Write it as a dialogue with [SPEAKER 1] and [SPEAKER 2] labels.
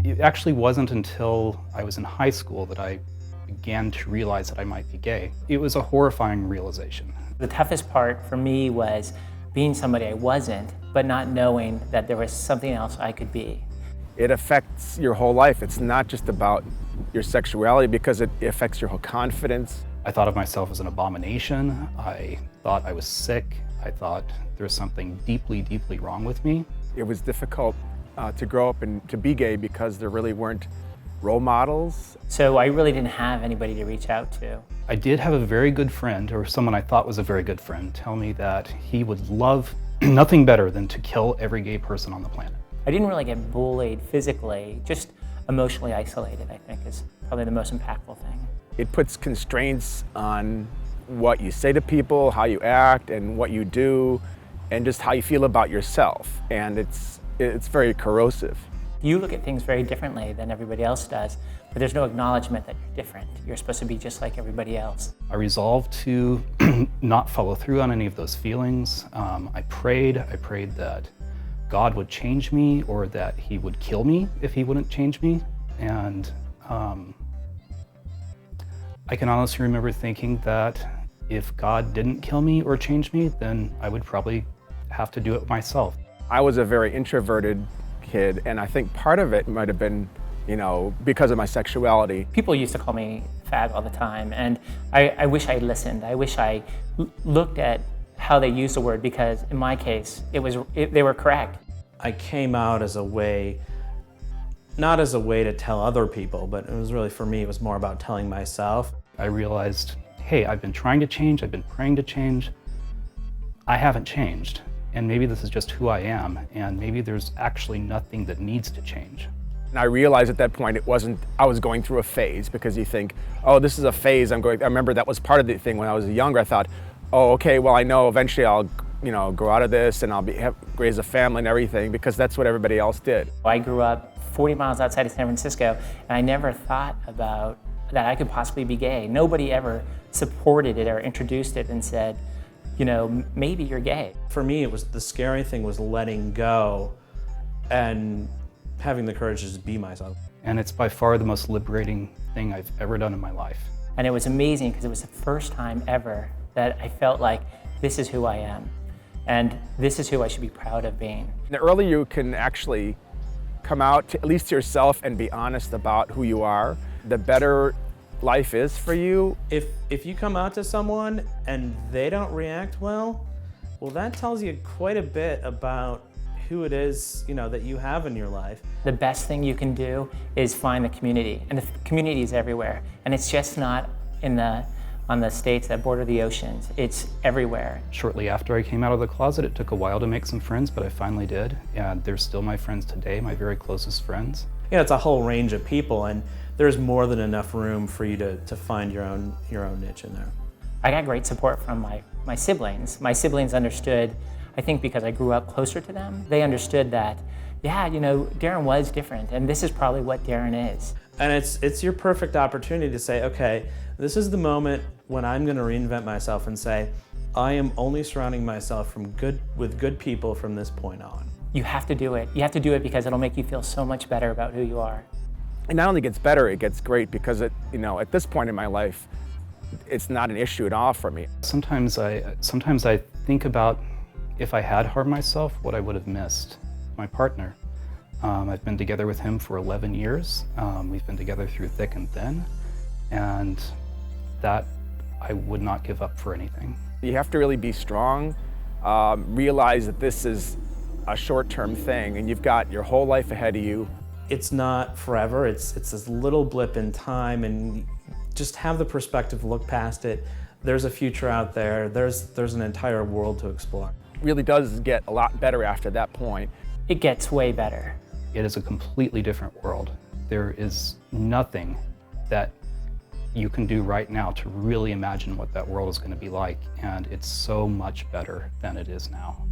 [SPEAKER 1] It actually wasn't until I was in high school that I began to realize that I might be gay. It was a horrifying realization.
[SPEAKER 2] The toughest part for me was being somebody I wasn't, but not knowing that there was something else I could be.
[SPEAKER 3] It affects your whole life. It's not just about your sexuality because it affects your whole confidence.
[SPEAKER 1] I thought of myself as an abomination. I thought I was sick. I thought there was something deeply, deeply wrong with me.
[SPEAKER 3] It was difficult to grow up and to be gay because there really weren't role models.
[SPEAKER 2] So I really didn't have anybody to reach out to.
[SPEAKER 1] I did have a very good friend, or someone I thought was a very good friend, tell me that he would love nothing better than to kill every gay person on the planet.
[SPEAKER 2] I didn't really get bullied physically, just emotionally isolated, I think, is probably the most impactful thing.
[SPEAKER 3] It puts constraints on what you say to people, how you act, and what you do, and just how you feel about yourself. And it's very corrosive.
[SPEAKER 2] You look at things very differently than everybody else does, but there's no acknowledgement that you're different. You're supposed to be just like everybody else.
[SPEAKER 1] I resolved to not follow through on any of those feelings. I prayed that God would change me or that he would kill me if he wouldn't change me. And I can honestly remember thinking that if God didn't kill me or change me, then I would probably have to do it myself.
[SPEAKER 3] I was a very introverted kid, and I think part of it might have been, because of my sexuality.
[SPEAKER 2] People used to call me fag all the time, and I wish I listened. I wish I looked at how they used the word, because in my case, they were correct.
[SPEAKER 4] I came out as a way, not as a way to tell other people, but it was really, for me, it was more about telling myself.
[SPEAKER 1] I realized, hey, I've been trying to change, I've been praying to change. I haven't changed, and maybe this is just who I am, and maybe there's actually nothing that needs to change.
[SPEAKER 3] And I realized at that point I was going through a phase, because you think, oh, this is a phase I remember that was part of the thing when I was younger. I thought, oh, okay, well, I know eventually I'll grow out of this and I'll raise a family and everything, because that's what everybody else did.
[SPEAKER 2] I grew up 40 miles outside of San Francisco, and I never thought about that I could possibly be gay. Nobody ever supported it or introduced it and said, maybe you're gay.
[SPEAKER 4] For me, it was the scary thing was letting go and having the courage to just be myself.
[SPEAKER 1] And it's by far the most liberating thing I've ever done in my life.
[SPEAKER 2] And it was amazing because it was the first time ever that I felt like this is who I am. And this is who I should be proud of being.
[SPEAKER 3] The earlier you can actually come out, at least to yourself, and be honest about who you are, the better life is for you.
[SPEAKER 4] If you come out to someone and they don't react well, that tells you quite a bit about who it is, that you have in your life.
[SPEAKER 2] The best thing you can do is find the community, and the community is everywhere. And it's just not on the states that border the oceans. It's everywhere.
[SPEAKER 1] Shortly after I came out of the closet, it took a while to make some friends, but I finally did. And they're still my friends today, my very closest friends.
[SPEAKER 4] It's a whole range of people, and there's more than enough room for you to find your own niche in there.
[SPEAKER 2] I got great support from my siblings. My siblings understood, I think because I grew up closer to them, they understood that, yeah, Darren was different, and this is probably what Darren is.
[SPEAKER 4] And it's your perfect opportunity to say, okay, this is the moment when I'm going to reinvent myself and say, I am only surrounding myself with good people from this point on.
[SPEAKER 2] You have to do it. You have to do it because it'll make you feel so much better about who you are.
[SPEAKER 3] It not only gets better, it gets great, because at this point in my life, it's not an issue at all for me.
[SPEAKER 1] Sometimes I think about if I had harmed myself, what I would have missed. My partner. I've been together with him for 11 years. We've been together through thick and thin, and that I would not give up for anything.
[SPEAKER 3] You have to really be strong, realize that this is a short-term thing, and you've got your whole life ahead of you.
[SPEAKER 4] It's not forever, it's this little blip in time, and just have the perspective, look past it. There's a future out there, there's an entire world to explore.
[SPEAKER 3] It really does get a lot better after that point.
[SPEAKER 2] It gets way better.
[SPEAKER 1] It is a completely different world. There is nothing that you can do right now to really imagine what that world is going to be like, and it's so much better than it is now.